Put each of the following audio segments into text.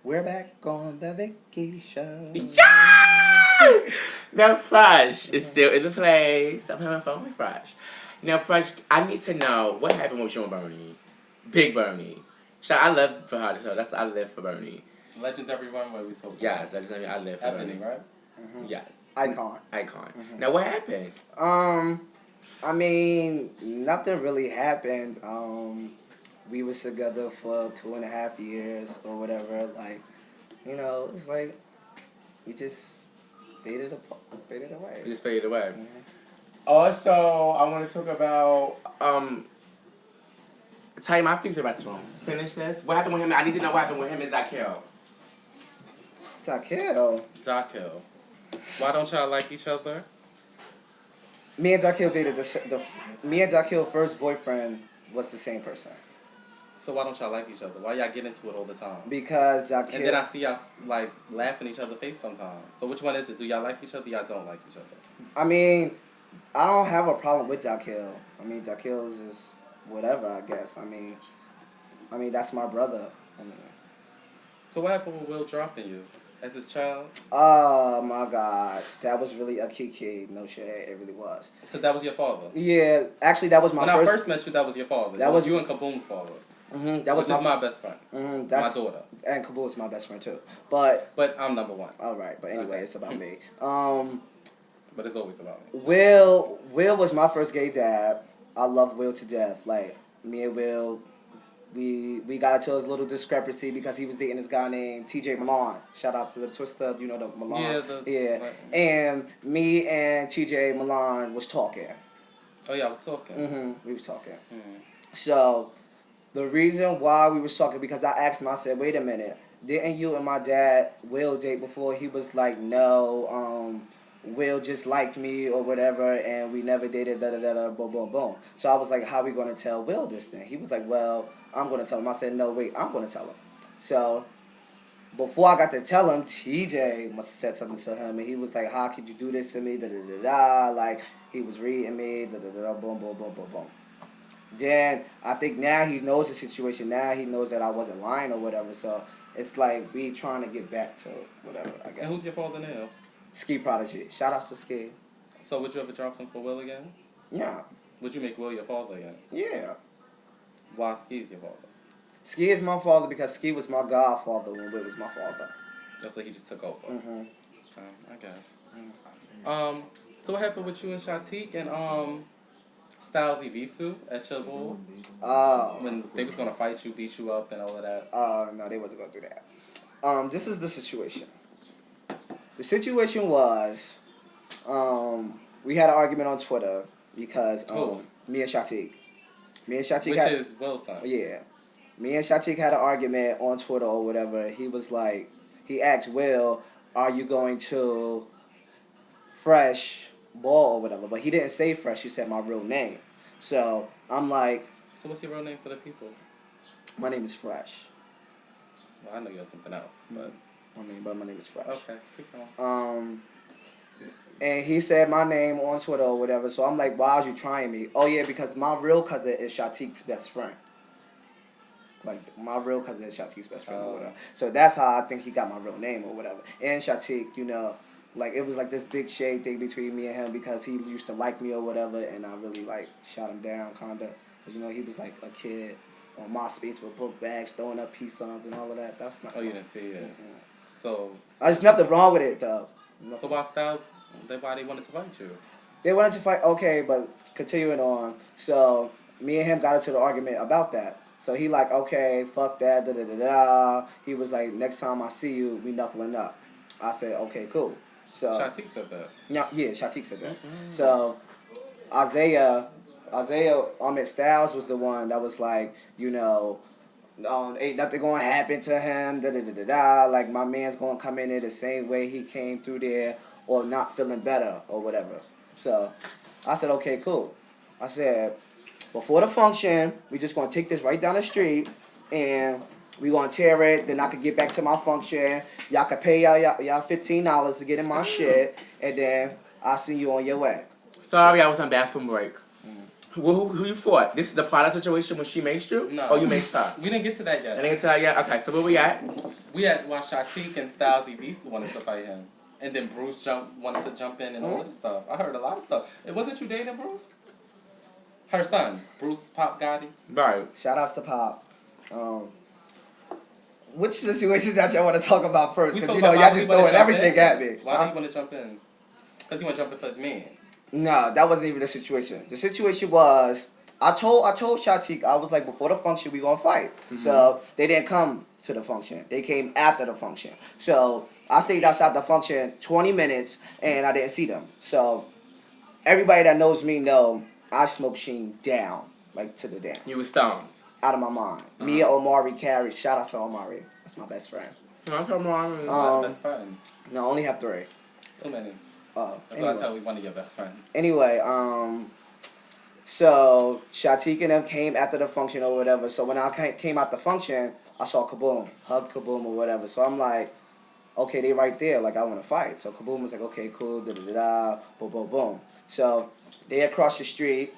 We're back on the Vicky show. Yeah! Now, Fresh is still in the place. I'm having fun with Fresh. Now, Fresh, I need to know what happened with you and Bernie. Big Bernie. I live for her, so I live for Bernie. Legendary Runway we talked about. Yes, legendary. I live for Happening, Bernie. right? Mm-hmm. Yes. Icon. Mm-hmm. Now, what happened? I mean, nothing really happened. We was together for 2.5 years or whatever. Like, you know, it's like we just faded away. We just faded away. Mm-hmm. Also, I want to talk about Time After the restaurant. Finish this. What happened with him? I need to know what happened with him and Zakiel. Zakiel. Why don't y'all like each other? Me and Zakiel dated me and Zakiel's first boyfriend was the same person. So why don't y'all like each other? Why y'all get into it all the time? Because Zakiel. And then I see y'all like laughing each other's face sometimes. So which one is it? Do y'all like each other? Y'all don't like each other? I mean, I don't have a problem with Zakiel. I mean, Zakiel is just whatever, I guess. I mean, that's my brother. So what happened with Will dropping you as his child? Oh my God, that was really a kiki. No shit, it really was. Because that was your father. Yeah, actually, that was my when first. When I first met you, that was your father. That was you and Kaboom's father. Mm-hmm. That was my best friend. Mm-hmm. That's my daughter. And Kaboom is my best friend too. But I'm number one. All right, but anyway, It's about me. But it's always about me. Will was my first gay dad. I love Will to death. Like, me and Will, we got into his little discrepancy because he was dating this guy named TJ Milan. Shout out to the Twister, you know, the Milan. Yeah. And me and TJ Milan was talking. Oh yeah, I was talking. Mm-hmm. We was talking. Mm-hmm. So, the reason why we was talking, because I asked him, I said, wait a minute, didn't you and my dad Will date before? He was like, no, Will just liked me or whatever, and we never dated, da-da-da-da, boom, boom, boom. So I was like, how are we going to tell Will this thing? He was like, well, I'm going to tell him. I said, no, wait, I'm going to tell him. So before I got to tell him, TJ must have said something to him, and he was like, how could you do this to me, da-da-da-da, like, he was reading me, da-da-da-da, boom, boom, boom, boom, boom. Then I think now he knows the situation. Now he knows that I wasn't lying or whatever. So it's like we trying to get back to whatever, I guess. And who's your father now? Ski Prodigy. Shout out to Ski. So would you ever drop him for Will again? Yeah. Would you make Will your father again? Yeah. Why Ski's your father? Ski is my father because Ski was my godfather when Will was my father. That's like he just took over. Mm-hmm. I guess. Mm-hmm. So what happened with you and Shatik and Styles Evisu at your ball? When they was gonna fight you, beat you up, and all of that. No, they wasn't gonna do that. This is the situation. The situation was, we had an argument on Twitter because me and Shatik. Which is Will's son. Yeah. Me and Shatik had an argument on Twitter or whatever. He was like, he asked Will, are you going to Fresh Ball or whatever? But he didn't say Fresh. He said my real name. So I'm like. So what's your real name for the people? My name is Fresh. Well, I know you're something else, but. My name is Fresh. Okay, keep going. And he said my name on Twitter or whatever. So I'm like, why are you trying me? Oh yeah, because my real cousin is Shatik's best friend. Like, my real cousin is Shatik's best friend or whatever. So that's how I think he got my real name or whatever. And Shatik, you know, like, it was like this big shade thing between me and him because he used to like me or whatever, and I really, like, shot him down, kind of. Because, you know, he was, like, a kid on MySpace with book bags, throwing up peace signs and all of that. That's not... Oh, you didn't see it. Mm-hmm. So... There's nothing wrong with it, though. So why Styles... Why they wanted to fight you? They wanted to fight... Okay, but continuing on. So, me and him got into the argument about that. So he like, okay, fuck that, da-da-da-da. He was like, next time I see you, we knuckling up. I said, okay, cool. So Shatik said that. Yeah, Shatik said that. Mm-hmm. So Isaiah Styles was the one that was like, you know, ain't nothing gonna happen to him, da-da-da-da-da. Like, my man's gonna come in there the same way he came through there or not feeling better or whatever. So I said, okay, cool. I said, before the function, we just going to take this right down the street, and we going to tear it, then I could get back to my function. Y'all could pay y'all $15 to get in my shit, and then I'll see you on your way. Sorry, I was on bathroom break. Who you fought? This is the product situation when she maced you? No. Or you maced her? We didn't get to that yet. I didn't get to that yet? Okay, so where we at? We had Shatik and Styles Evisu wanted to fight him. And then Bruce wanted to jump in and all of this stuff. I heard a lot of stuff. It wasn't you dating Bruce? Her son, Bruce Pop Gotti. Right. Shout outs to Pop. Which situations that y'all want to talk about first? Because you know y'all just throwing everything at me. Why do you want to jump in? Because you want to jump in for his man. No, that wasn't even the situation. The situation was I told Shatik, I was like, before the function we gonna fight. Mm-hmm. So they didn't come to the function. They came after the function. So I stayed outside the function 20 minutes and I didn't see them. So everybody that knows me know I smoke Sheen down, like to the down. You was stoned. Out of my mind. Me and Omari carried. Shout out to Omari. That's my best friend. Okay, Omari. Best friend. No, I only have 3. Too many. That's anyway. What I tell you, one of your best friends. Anyway, so Shatik and them came after the function or whatever. So when I came out the function, I saw Kaboom, hug Kaboom or whatever. So I'm like, okay, they right there. Like, I want to fight. So Kaboom was like, okay, cool, da-da-da-da, boom, boom, boom. So they across the street,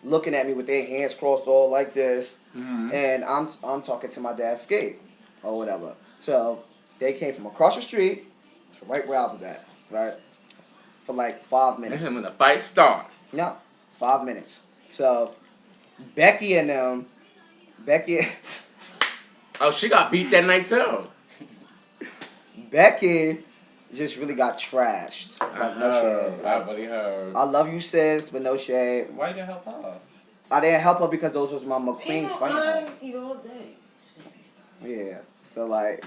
looking at me with their hands crossed all like this. Mm-hmm. And I'm talking to my dad's skate or whatever. So they came from across the street to right where I was at, right? For like 5 minutes. And when the fight starts. No, 5 minutes. So Becky and them, Oh, she got beat that night too. Becky just really got trashed. Like, no shade. I really heard. I love you, sis, but no shade. Why you didn't help her? I didn't help her because those was my McQueen's fighting. Eat all day. Yeah. So like,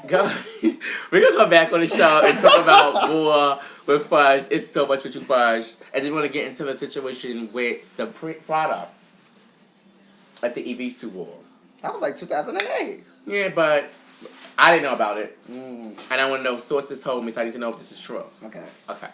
we're gonna come back on the show and talk about more with Fudge. It's so much with you, Fudge, and then we're gonna get into the situation with the product at the EV2 war. That was like 2008. Yeah, but I didn't know about it, and I want to know. Sources told me, so I need to know if this is true. Okay. Okay.